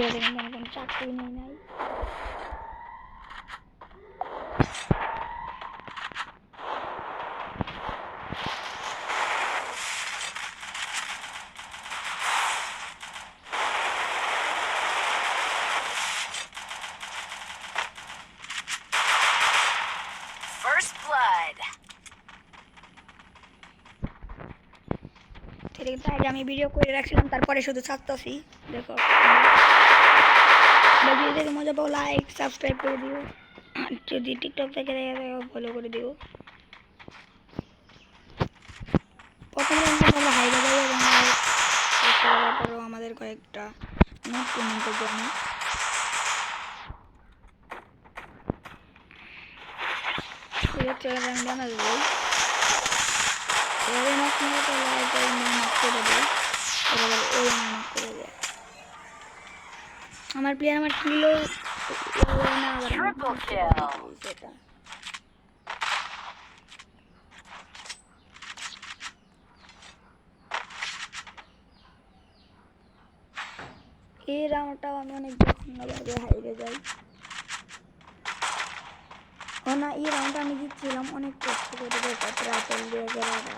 ভিডিওতে কিন্তু আমি কোনো চাকরি নেই নাই। First blood. ঠিক আছে, আগে আমি ভিডিও করে রাখছিলাম, তারপরে শুধু ছাড়তেছি। দেখো ভিডিও দেখে মজা পাও, লাইক সাবস্ক্রাইব করে দিও, যদি টিকটক থেকে দেখে ফলো করে দিও। প্রথমে আমরা হাইরে যাই এবং তারপরেও আমাদের কয়েকটা নোট পেমেন্টের জন্য আমি জানা যাই এভাবে মাছ মেরে তো লাইক মাছ করে দিই, এবার ওই মাছ করে দেয় আমার প্লেয়ার। আমার কিলো না আবার Triple kill. সেটা এই রাউন্ডটাও আমি অনেক জঘন্যভাবে হারিয়ে যাই। ও না, এই রাউন্ডটা আমি জিতছিলাম অনেক কষ্ট করে, রাফেল দিয়ে গেলাটা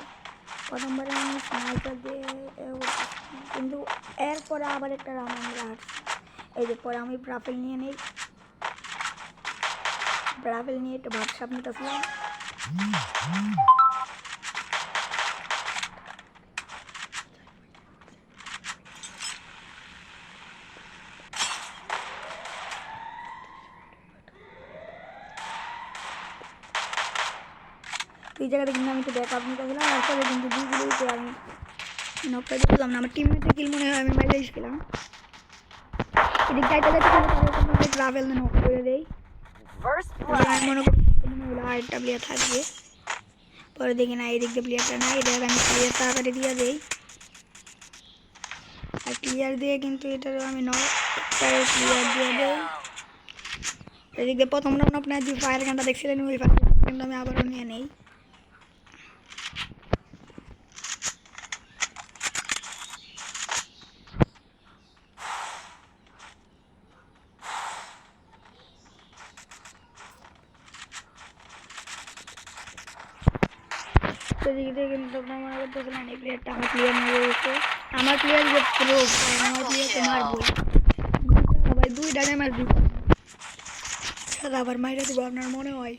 প্রথমবারে আমি স্নাইপার দিয়ে, কিন্তু এরপরে আবার একটা রাউন্ড আমি হারছি। এই যে পরে আমি রাফেল নিয়ে নেই, রাফেল নিয়ে একটু ভাত সাপ নিতেছিলাম। এই জায়গাতে কিন্তু আমি একটু ব্যাকআপ নিতেছিলাম, তারপরে কিন্তু দুইগুলোতে আমি নকটা দিলাম না, আমার টিমমেটের কিল মনে হয় আমি মাইরে এসেছিলাম। এদিক যাইতে যাইতে রাফেল নক করে দেই, আমি মনে করি আরেকটা প্লেয়ার থাকবে, পরে দেখি না এদিক দিয়ে প্লেয়ারটা নাই, এটা আমি প্লেয়ার তাড়াতাড়ি দিয়ে দেই। আর ক্লিয়ার দিয়ে কিন্তু এটারও আমি নকটার ক্লিয়ার দিয়ে দেই। এদিক দিয়ে প্রথম রাউন্ড আপনার যে ফায়ার গানটা দেখছিলেন ওই ফায়ার গানটা আমি আবারও নিয়ে নেই। কিন্তু মনে করতেছিলাম এই প্লেয়ারটা আমার প্লেয়ার মেরে গেছে, আমার প্লেয়ার যে প্রো, আমার প্লেয়ারকে মারবই ভাই, দুই ডানে মার দিব, আবার মাইরা দিব আপনার মনে হয়।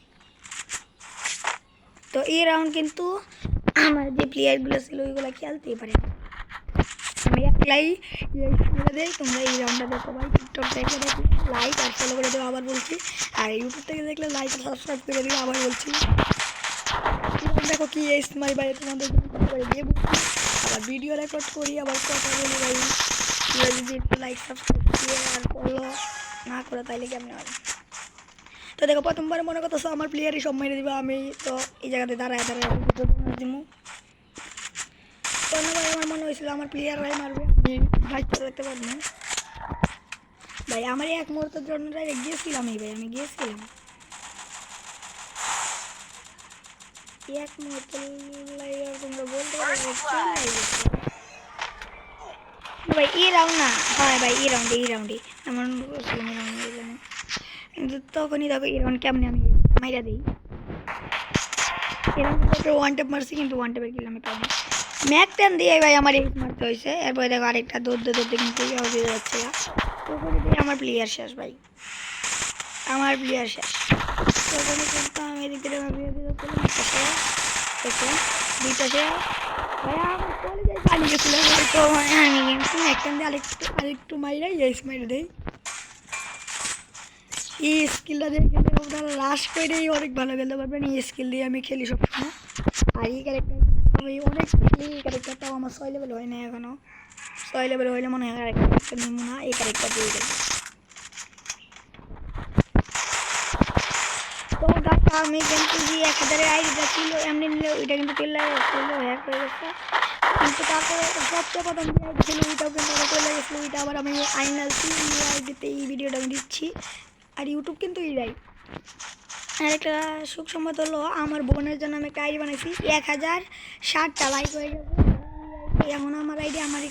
তো এই রাউন্ড কিন্তু আমার যে প্লেয়ারগুলো ছিল ওইগুলো খেলতেই পারে, আমি একলাই দেই। তোমরা এই রাউন্ডটা দেখো ভাই, টিকটক থেকে দেখো লাইক আর ফলো করে দেবো, আবার বলছি। আর ইউটিউব থেকে দেখলে লাইক আর সাবস্ক্রাইব করে দিও, আবার বলছি। দেখো কি মাই ভাই, তোমাদের করে দিয়ে বলছি, আবার ভিডিও রেকর্ড করি, আবার কথা বলি ভাই। তোমরা যদি একটু লাইক সাবস্ক্রাইব দিয়ে আর ফলো না করে তাইলে কেমন হবে। তো দেখো প্রথমবার মনে করতেছো আমার প্লেয়ারই সব মেরে দিবে, আমি তো এই জায়গাতে দাঁড়ায় দিমু। ভাই আমার মনে হয়েছিল আমার প্লেয়াররাই মারবে, আমি বাইকটা দেখতে পারবো না ভাই। আমার এক মুহূর্তের জন্য গিয়েছিলাম এই ভাই, আমি গিয়েছিলাম এক মুহূর্তে, তোমরা বলতে পারো ভাই এই রাউন্ড না, হ্যাঁ ভাই এই রাউন্ডে এমন কিন্তু তখনই দেখো এই রাউন্ড কেমনি আমি মাইরা দিই। এই রাউন্ডে ওয়ান টেপ মারছি, কিন্তু ওয়ান টেপের কিল আমি পাইনি, ম্যাক টেন দিয়ে ভাই আমার এই মারতে হয়েছে। এরপরে দেখো আরেকটা দৌড়তে কিন্তু হয়ে যাচ্ছে, তখনই দিয়ে আমার প্লেয়ার শেষ ভাই, আমার প্লেয়ার শেষ। তখনই কিন্তু আমি এদিক থেকে দুইটা শেষ ভাই, আমার চলে যাই পানি গেছিলাম হয়তো, আমি কিন্তু ম্যাক টেন দিয়ে আরেকটু মাইরাই মাইরে দেই। এই স্কিলটা দিয়ে খেলে আপনারা লাশ করেই অনেক ভালো খেলতে পারবেন, এই স্কিল দিয়ে আমি খেলি সবসময়। আর এই ক্যারেক্টার আমি অনেক খেলি, এই ক্যারেক্টারটাও আমার 6 লেভেল হয় না এখনও, 6 লেভেল হইলে মনে হয় ক্যারেক্টার নিব না, এই ক্যারেক্টার দিয়ে দেয়। তো আমি কিন্তু যে 1000-এর আইডিটা ছিল এমনি নিলে ওইটা কিন্তু হ্যাক হয়ে গেছে, কিন্তু তারপরে সবচেয়ে প্রথম যে আইডি ছিল ওইটাও কিন্তু আমার চলে গেছিলো, ওইটা আবার আমি আইনালছি, এই আইডিতে এই ভিডিওটা আমি দিচ্ছি। আর ইউটিউব কিন্তু এটাই। আর একটা সুখ সম্মত হলো আমার বোনের জন্য আমি একটা আইডি বানাইছি, 1060টা লাইক হয়ে গেছে। এখন আমার আইডি আমারই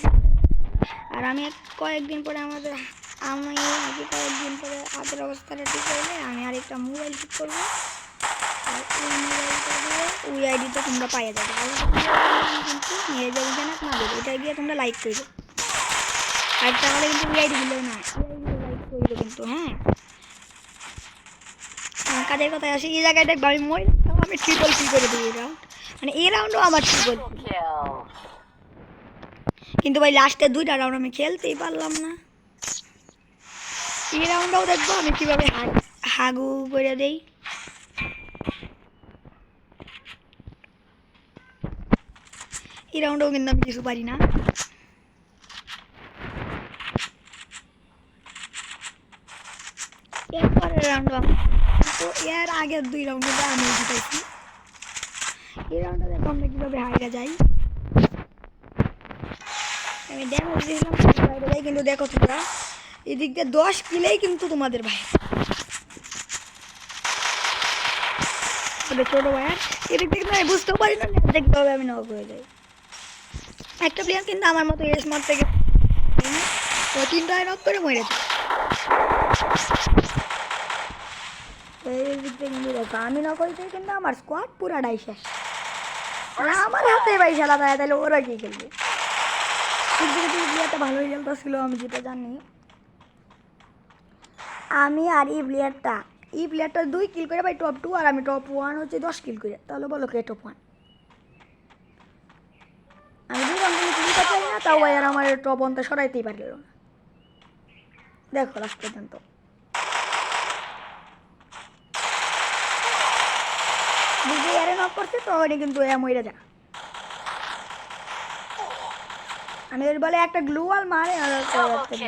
আর আমি কয়েকদিন পরে কয়েকদিন পরে হাতের অবস্থাটা ঠিক করলে আমি আরেকটা মোবাইল ঠিক করবো। আর ওই মোবাইলটা দিয়ে ওই আইডিতে তোমরা পাইয়ে যাবে। কিন্তু নিয়ে যাবে জানাক না দেবে, এটা গিয়ে তোমরা লাইক করবে। আর তাহলে কিন্তু ওই আইডি দিলেও না, ওই আইডি লাইক করবে কিন্তু। হ্যাঁ, কাজের কথায় আসি, এই জায়গায় দেখবো আমি আমি ট্রিপল কিল করে দিই এই রাউন্ড, মানে এই রাউন্ডও আমার ট্রিপল Triple kill. কিন্তু ভাই লাস্টের 2টা রাউন্ড আমি খেলতেই পারলাম না। এই রাউন্ডটাও দেখবো আমি কিভাবে হাগু করে দেই। এই রাউন্ডেও কিন্তু আমি কিছু পারি না। এরপরের রাউন্ড তো এর আগের 2 রাউন্ডে আমি জিতেছি। এই রাউন্ডে দেখো আমরা কিভাবে হাইরা যাই। আমি ড্যামেজ দিলাম বাইরে যাই, কিন্তু দেখো তোমরা এদিক দিয়ে 10 কিলেই কিন্তু তোমাদের ভাই ছোট ভাই এদিক থেকে আমি বুঝতেও পারি না কিভাবে আমি নক হয়ে যাই। একটা প্লেয়ার কিন্তু আমার মতো স্মার্ট থেকে 3টায় নক করে মরে যায়। এই দিক থেকে কিন্তু দেখো আমি নক হয়েছি, কিন্তু আমার স্কোয়াড পুরাটাই শেষ। আমার হাতে ভাই খেলা দেয়, তাহলে ওরা কি খেলবে? প্লেয়ারটা ভালোই খেলতেছিল, আমি যেটা জানি। আমি আর এই প্লেয়ারটা 2 কিল করে ভাই টপ 2, আর আমি টপ 1 হচ্ছে 10 কিল করে। তাহলে বলো কে টপ 1? আমি 2 রাউন্ড কিলতে পারি না, তাও ভাই আর আমার টপ 1তে সরাইতেই পারল না। দেখো লাস্ট পর্যন্ত বুঝে এরে নক করছে, তো ওটা কিন্তু মরে যা। আমি ওর বলে একটা গ্লুয়াল মারে আর Double kill.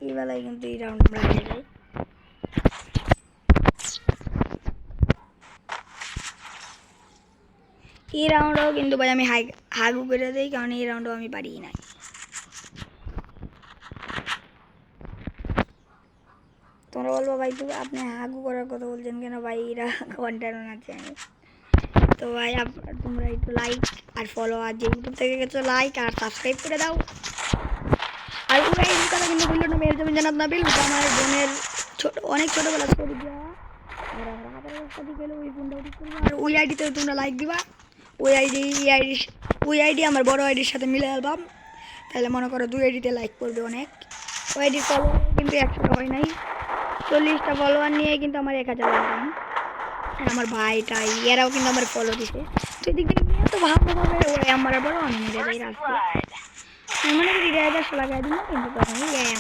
এই বেলায় কিন্তু এই রাউন্ড আমরা হেরে যাই। এই রাউন্ডও কিন্তু ভাই আমি হাগু করে দিই, কারণ এই রাউন্ডও আমি পারি নাই। তোমরা বলবো ভাই তো আপনি হাগু করার কথা বলছেন কেন ভাই, এরা কন্টেন্ট আছে আমি তো ভাই। তোমরা একটু লাইক আর ফলো, আর যে ইউটিউব থেকে গেছো লাইক আর সাবস্ক্রাইব করে দাও। আর ওরা এই কথা কিন্তু বললো না, মেয়ের জমি জানাত নাবিল, আমার বোনের অনেক ছোটোবেলা ছবি দেওয়া। আর আমরা হাতের অবস্থা ঠিক হলে ওই ফোনটাও ঠিক করবো। আর ওই আইডিতে তোমরা লাইক দিবা। ওই আইডি আমার বড় আইডির সাথে মিলে অ্যালবাম, তাহলে মনে করো 2 আইডিতে লাইক করবে অনেক। ওই আইডি ফলোয়ার কিন্তু 100টা হয় নাই, 40টা ফলোয়ার নিয়ে কিন্তু আমার 1000 লাগলাম। আর আমার ভাইটাই এরাও কিন্তু আমার ফলো দিছে। তো এদিক থেকে তো ভালোভাবে ওই আমার বড় আমি মেরে যাই First রাস্তায়। blood. আমি মনে করি 1000 লাগাই দিল, কিন্তু তখন আমার মেরে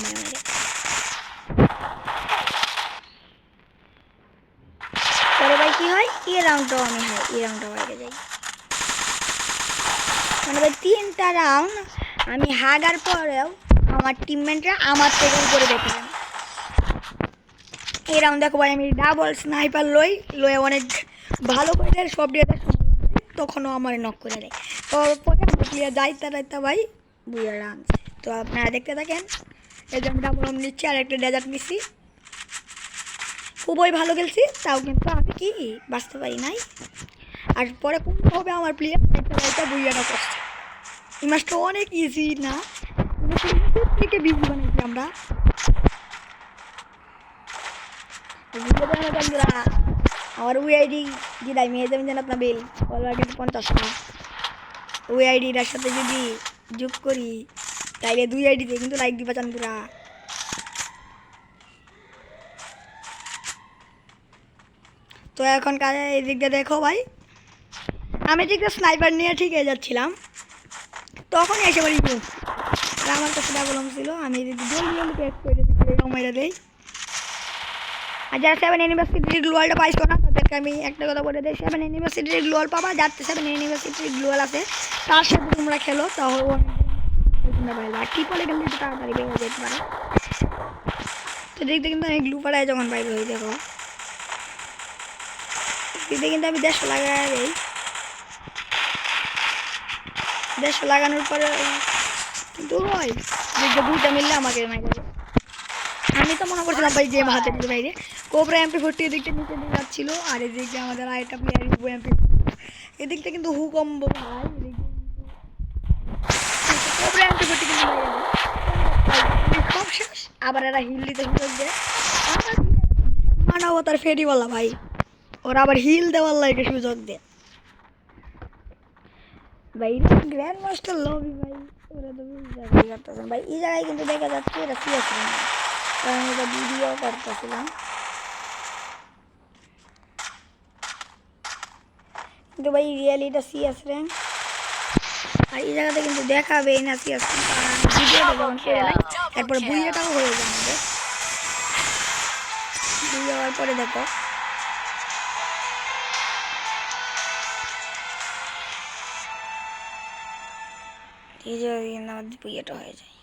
পরে ভাই কি হয়, এই রাউন্ডটাও আমি হয়, এই রাউন্ডটাও বাইরে যাই। মানে ভাই 3টা রাউন্ড আমি হাগার পরেও আমার টিমমেটরা আমার থেকে উপরে দেখলাম। এই রাউন্ড দেখো ভাই আমি ডাবল স্নাইপার লয়ে অনেক ভালো করে সব দিয়ে তখনও আমার নক করে দেয়। তারপরে প্লেয়ার যাইতে ভাই বুঝে রান। তো আপনারা দেখতে থাকেন। এই যে আমি ডাবল নিচ্ছি আর একটা ডেজার্ট নিচ্ছি, খুবই ভালো খেলছি, তাও কিন্তু আমি কি বাঁচতে পারি নাই। আর পরে কোনোভাবে আমার প্লেয়ার যাইতে বুঝাটা করছে। এই ম্যাচটা অনেক ইজি না, থেকে বিজি বানাইছি আমরা। আমার ওই আইডি দিদাই মেয়ে যাবেন জানাত না বিল বলবার কিন্তু 50টা। ওই আইডিটার সাথে যদি যোগ করি তাইলে 2 আইডিতে কিন্তু লাইক দিবা চান্দুরা। তো এখন কাজে এই দিকটা দেখো ভাই, আমি দিকটা স্নাইপার নিয়ে ঠিক হয়ে যাচ্ছিলাম, তখন এসে বলি আমার কাছে ডাবলম ছিল। আমি যদি জলদি পেক করে দিই মেরে দেই। আর যারা 7 ইউনিভার্সিটির গ্লোয়ালটা পাইছো না তাদেরকে আমি একটা কথা বলে দিই, 7 ইউনিভার্সিটির গ্লোয়াল পাবা, যার 7 ইউনিভার্সিটির গ্লোয়াল আছে তার সাথে তোমরা খেলো, তাহলে আর ট্রিপলে খেললে একটু তাড়াতাড়ি বের হয়ে যেতে পারে। তো দেখতে কিন্তু আমি গ্লু পাড়ায় যখন বাইরে হয়ে দেখো দেখতে কিন্তু আমি 150 লাগাই দিই। 150 লাগানোর পরে কিন্তু হয় দেখতে 2টা মিললে আমাকে মাই যাবে। আমি তো মনে করছিলাম ভাই গেম হাতে দিতে বাইরে কোবরা MP40 এদিকটা নিচে দিয়ে যাচ্ছিল, আর এদিকে আমাদের আরেকটা প্লেয়ার MP এদিকটা কিন্তু হুকম্বো ভাই। ওপরে আনতে করতে কিন্তু বাইরে না। সব শেষ আবার এরা হিল দিতে সুযোগ দেয় মানাবো তার ফেরিওয়ালা ভাই ওরা আবার হিল দেওয়ার লাগে সুযোগ দেয় ভাই গ্র্যান্ড মাস্টার লবি ভাই ওরা তো বুঝতে পারতেছেন ভাই এই জায়গায় কিন্তু দেখা যাচ্ছে এটা সিএস র্যাঙ্ক কারণ এটা ভিডিও করতেছিলাম কিন্তু ভাই রিয়েলিটা সিএস র্যাঙ্ক আর এই জায়গাতে কিন্তু দেখাবে না সিএস র্যাঙ্ক কারণ ভিডিওটা যখন করে নাই তারপরে বুইয়াটাও হয়ে যায় আমাদের বুইয়া হওয়ার পরে দেখো এই যে আমাদের বুইয়াটা হয়ে যায়